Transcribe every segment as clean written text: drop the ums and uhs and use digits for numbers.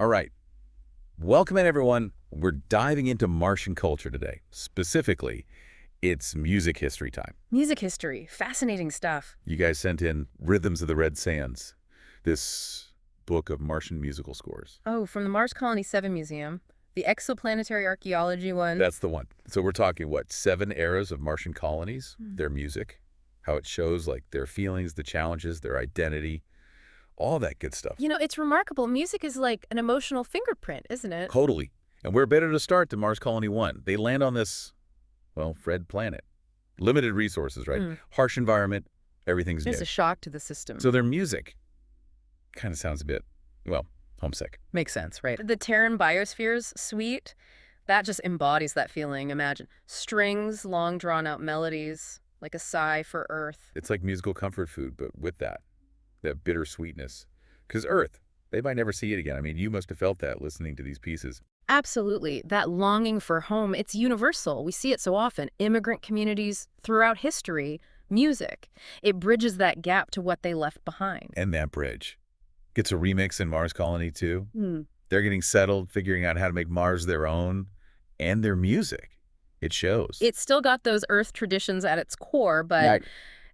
All right. Welcome in, everyone. We're diving into Martian culture today. Specifically, it's music history time. Music history. Fascinating stuff. You guys sent in Rhythms of the Red Sands, this book of Martian musical scores. Oh, from the Mars Colony 7 Museum. The exoplanetary archaeology one. That's the one. So we're talking, what, 7 eras of Martian colonies, their music, how it shows, like, their feelings, the challenges, their identity, all that good stuff. You know, it's remarkable. Music is like an emotional fingerprint, isn't it? Totally. And we're better to start to Mars Colony 1. They land on this, well, Fred planet. Limited resources, right? Harsh environment, everything's new. It's a shock to the system. So their music kind of sounds a bit, well, homesick. Makes sense, right? The Terran Biosphere's suite, that just embodies that feeling. Imagine strings, long drawn-out melodies, like a sigh for Earth. It's like musical comfort food, but with that bitter sweetness. Because Earth, they might never see it again. I mean, you must have felt that listening to these pieces. Absolutely. That longing for home, it's universal. We see it so often. Immigrant communities throughout history, music. It bridges that gap to what they left behind. And that bridge gets a remix in Mars Colony too. They're getting settled, figuring out how to make Mars their own, and their music. It shows. It's still got those Earth traditions at its core, but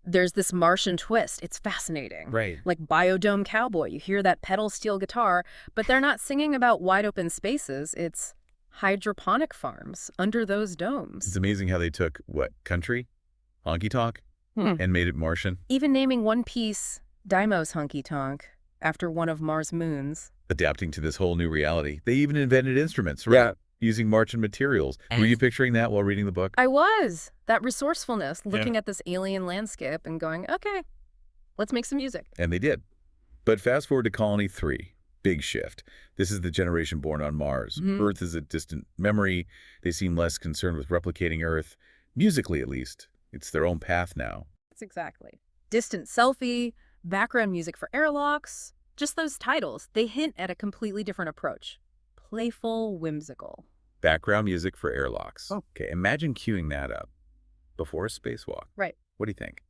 there's this Martian twist. It's fascinating. Right. Like Biodome Cowboy. You hear that pedal steel guitar, but they're not singing about wide open spaces. It's hydroponic farms under those domes. It's amazing how they took, what, country, honky tonk, and made it Martian. Even naming one piece, Daimo's Honky Tonk, after one of Mars' moons. Adapting to this whole new reality. They even invented instruments, right? Yeah. Using Martian materials. Were you picturing that while reading the book? I was. That resourcefulness, looking at this alien landscape and going, okay, let's make some music. And they did. But fast forward to Colony 3. Big shift. This is the generation born on Mars. Earth is a distant memory. They seem less concerned with replicating Earth. Musically, at least. It's their own path now. That's exactly. Distant selfie, background music for airlocks. Just those titles. They hint at a completely different approach. Playful, whimsical. Background music for airlocks. Okay, imagine queuing that up before a spacewalk. Right. What do you think?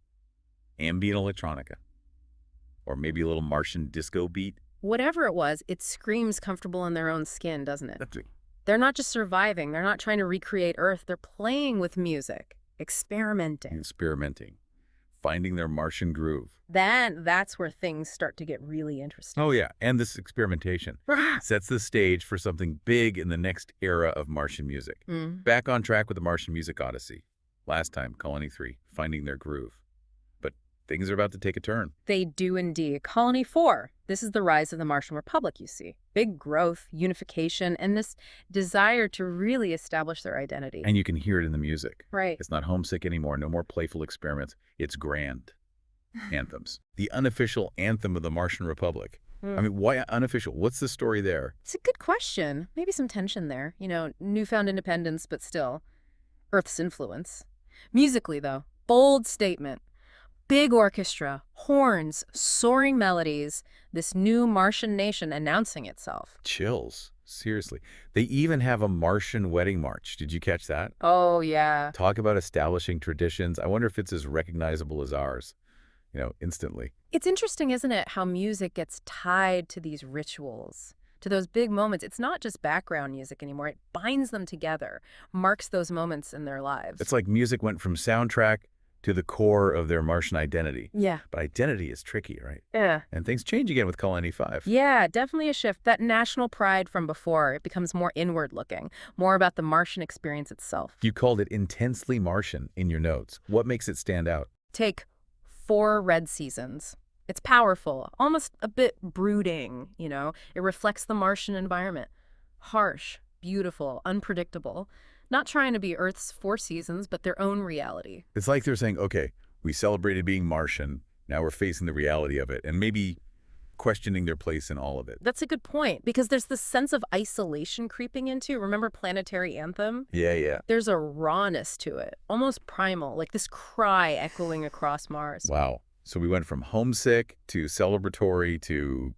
Ambient electronica? Or maybe a little Martian disco beat? Whatever it was, it screams comfortable in their own skin, doesn't it? That's it. They're not just surviving. They're not trying to recreate Earth. They're playing with music, experimenting. Finding their Martian groove. That's where things start to get really interesting. Oh, yeah. And this experimentation sets the stage for something big in the next era of Martian music. Back on track with the Martian Music Odyssey. Last time, Colony 3, finding their groove. But things are about to take a turn. They do indeed. Colony 4. This is the rise of the Martian Republic, you see. Big growth, unification, and this desire to really establish their identity. And you can hear it in the music. Right. It's not homesick anymore. No more playful experiments. It's grand. Anthems. The unofficial anthem of the Martian Republic. I mean, why unofficial? What's the story there? It's a good question. Maybe some tension there. You know, newfound independence, but still Earth's influence. Musically, though, bold statement. Big orchestra, horns, soaring melodies, this new Martian nation announcing itself. Chills. Seriously. They even have a Martian wedding march. Did you catch that? Oh, yeah. Talk about establishing traditions. I wonder if it's as recognizable as ours, instantly. It's interesting, isn't it, how music gets tied to these rituals, to those big moments. It's not just background music anymore. It binds them together, marks those moments in their lives. It's like music went from soundtrack to the core of their Martian identity. Yeah. But identity is tricky, right? Yeah. And things change again with Colony 5. Yeah, definitely a shift. That national pride from before, it becomes more inward-looking, more about the Martian experience itself. You called it intensely Martian in your notes. What makes it stand out? Take 4 red seasons. It's powerful, almost a bit brooding, It reflects the Martian environment. Harsh, beautiful, unpredictable. Not trying to be Earth's 4 seasons, but their own reality. It's like they're saying, okay, we celebrated being Martian. Now we're facing the reality of it and maybe questioning their place in all of it. That's a good point, because there's this sense of isolation creeping into. Remember Planetary Anthem? Yeah. There's a rawness to it, almost primal, like this cry echoing across Mars. Wow. So we went from homesick to celebratory to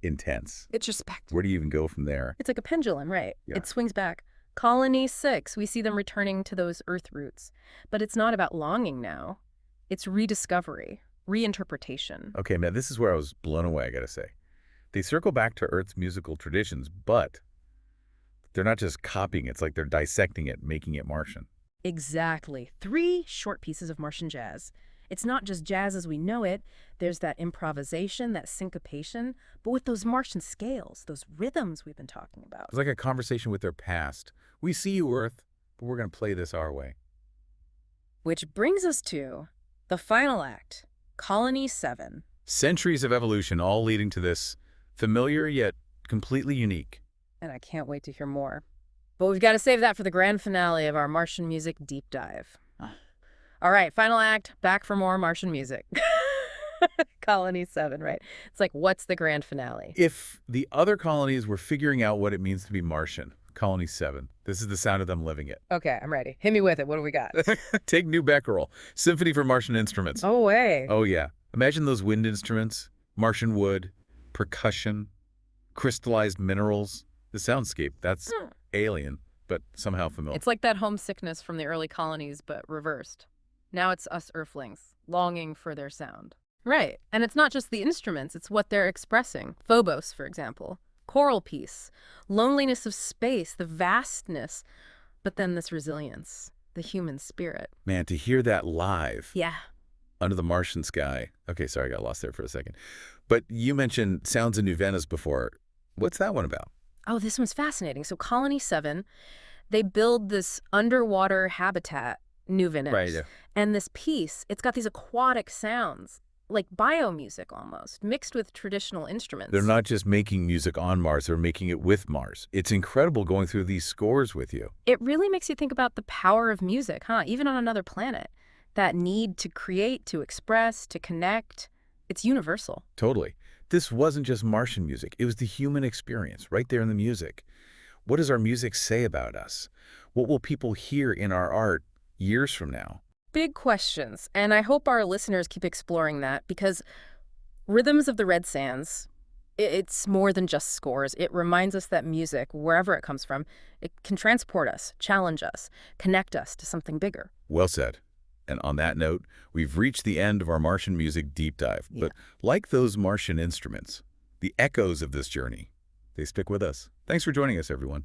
intense. Introspective. Where do you even go from there? It's like a pendulum, right? Yeah. It swings back. Colony 6, we see them returning to those Earth roots. But it's not about longing now. It's rediscovery, reinterpretation. Okay, man, this is where I was blown away, I gotta say. They circle back to Earth's musical traditions, but they're not just copying it. It's like they're dissecting it, making it Martian. Exactly. 3 short pieces of Martian jazz. It's not just jazz as we know it. There's that improvisation, that syncopation, but with those Martian scales, those rhythms we've been talking about. It's like a conversation with their past. We see you, Earth, but we're going to play this our way. Which brings us to the final act, Colony 7. Centuries of evolution all leading to this familiar yet completely unique. And I can't wait to hear more. But we've got to save that for the grand finale of our Martian music deep dive. All right, final act, back for more Martian music. Colony 7, right? It's like, what's the grand finale? If the other colonies were figuring out what it means to be Martian, Colony 7, this is the sound of them living it. Okay, I'm ready. Hit me with it. What do we got? Take New Becquerel, Symphony for Martian Instruments. Oh, way. Oh, yeah. Imagine those wind instruments, Martian wood, percussion, crystallized minerals. The soundscape, that's alien, but somehow familiar. It's like that homesickness from the early colonies, but reversed. Now it's us Earthlings, longing for their sound. Right. And it's not just the instruments, it's what they're expressing. Phobos, for example. Choral piece. Loneliness of space, the vastness. But then this resilience, the human spirit. Man, to hear that live. Yeah. Under the Martian sky. Okay, sorry, I got lost there for a second. But you mentioned Sounds in New Venice before. What's that one about? Oh, this one's fascinating. So Colony 7, they build this underwater habitat, New Venice. Right, yeah. And this piece, it's got these aquatic sounds, like biomusic almost, mixed with traditional instruments. They're not just making music on Mars, they're making it with Mars. It's incredible going through these scores with you. It really makes you think about the power of music, huh? Even on another planet. That need to create, to express, to connect. It's universal. Totally. This wasn't just Martian music. It was the human experience right there in the music. What does our music say about us? What will people hear in our art years from now? Big questions, and I hope our listeners keep exploring that because Rhythms of the Red Sands, it's more than just scores. It reminds us that music, wherever it comes from, it can transport us, challenge us, connect us to something bigger. Well said. And on that note, we've reached the end of our Martian music deep dive. Yeah. But like those Martian instruments, the echoes of this journey, they stick with us. Thanks for joining us, everyone.